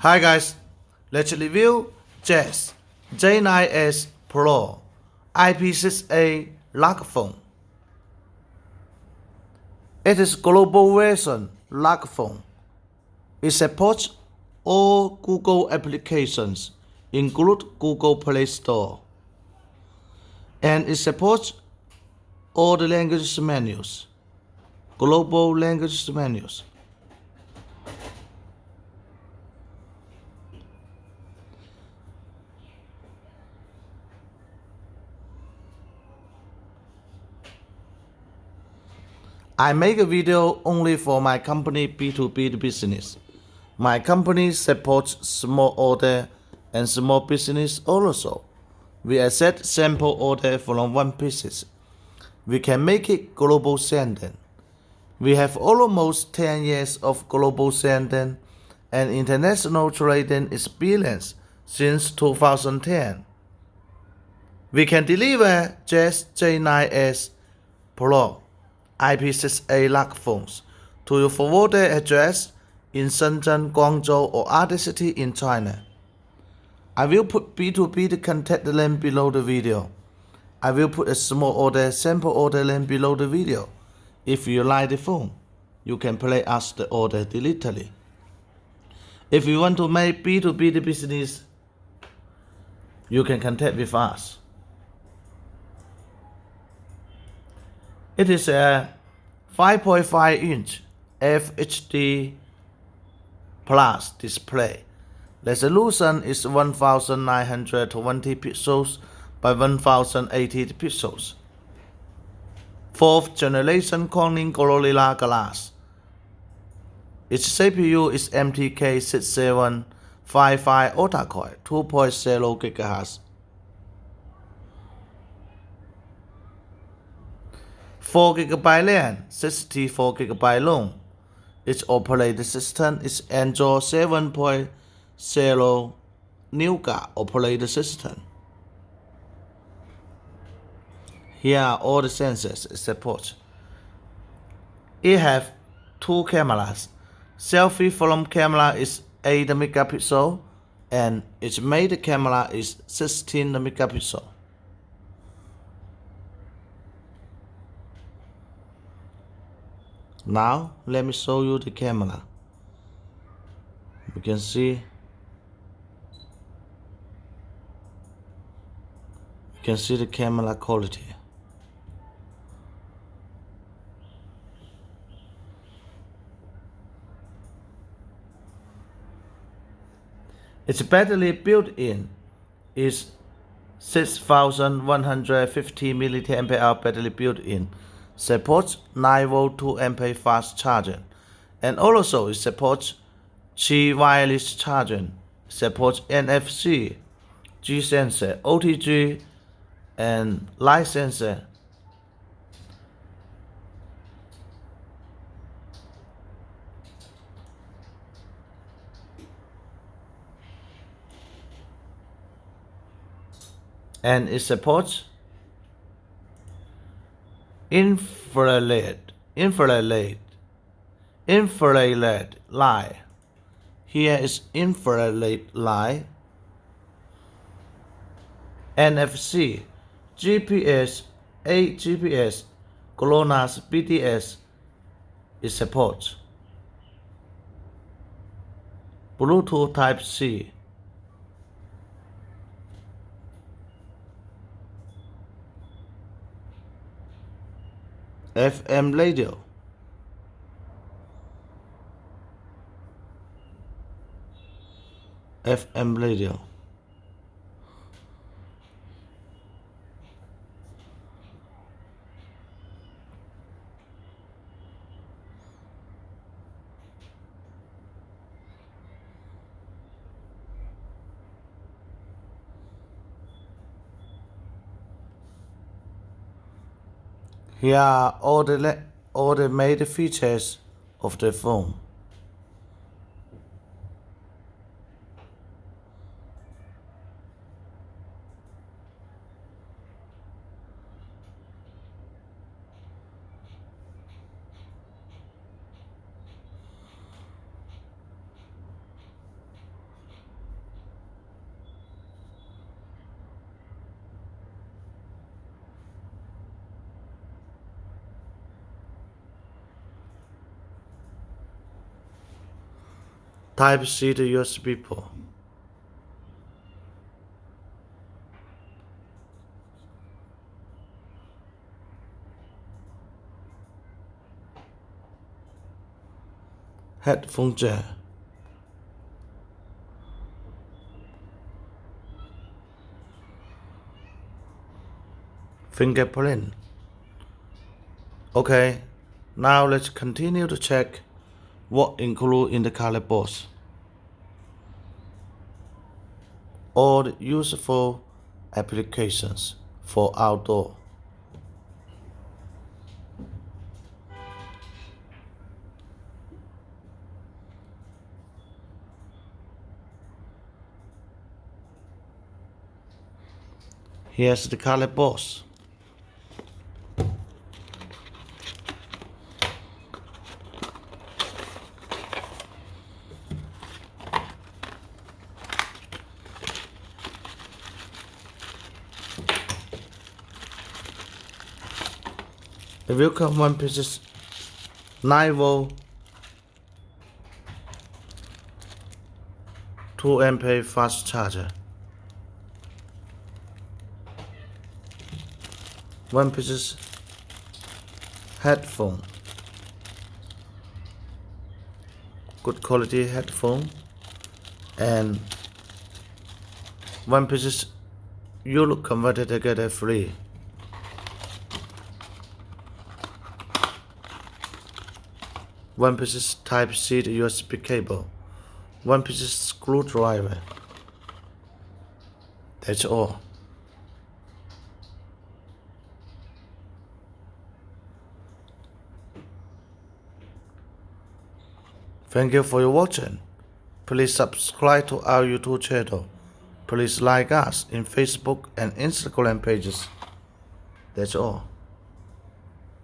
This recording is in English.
Hi guys, let's review JESY J9s Pro IP68 Ruggedphone. It is global version Ruggedphone. It supports all Google applications, include Google Play Store, and it supports all the language menus, global language menus. I make a video only for my company B2B business. My company supports small order and small business also. We accept sample order from 1 pieces. We can make it global sending. We have almost 10 years of global sending and international trading experience since 2010. We can deliver JESY J9s Pro IP68 Ruggedphones to your forwarder address in Shenzhen, Guangzhou or other city in China. I will put B2B contact link below the video. I will put a small order sample order link below the video. If you like the phone, you can place us the order directly. If you want to make B2B business, you can contact with us. It is a 5.5-inch FHD plus display. Resolution is 1920 pixels by 1080 pixels. 4th generation Corning Gorilla Glass. Its CPU is MTK6755 Octa Core 2.0 GHz. 4 GB RAM, 64 GB ROM. Its operating system is Android 7.0 Nougat operating system. Here are all the sensors it supports. It has 2 cameras. Selfie film camera is 8 megapixel and its main camera is 16 megapixel. Now let me show you the camera. You can see the camera quality. Its battery built-in is 6150 mAh battery built-in. Supports 9V 2A fast charging, and also it supports Qi wireless charging, supports NFC, G sensor, OTG, and light sensor. And it supports infrared light. Here is infrared light, NFC, GPS, 8 GPS, GLONASS BTS. It supports Bluetooth Type-C, FM radio, FM radio. Here are all the main features of the phone. Type-C to USB port. Headphone jack. Fingerprint. Okay, now let's continue to check what included in the color box. All the useful applications for outdoor. Here's the color box. It will come one piece 9V 2A fast charger. One piece headphone. Good quality headphone. And one piece Euro converter together free. One piece Type-C to USB cable. One piece screwdriver. That's all. Thank you for your watching. Please subscribe to our YouTube channel. Please like us in Facebook and Instagram pages. That's all.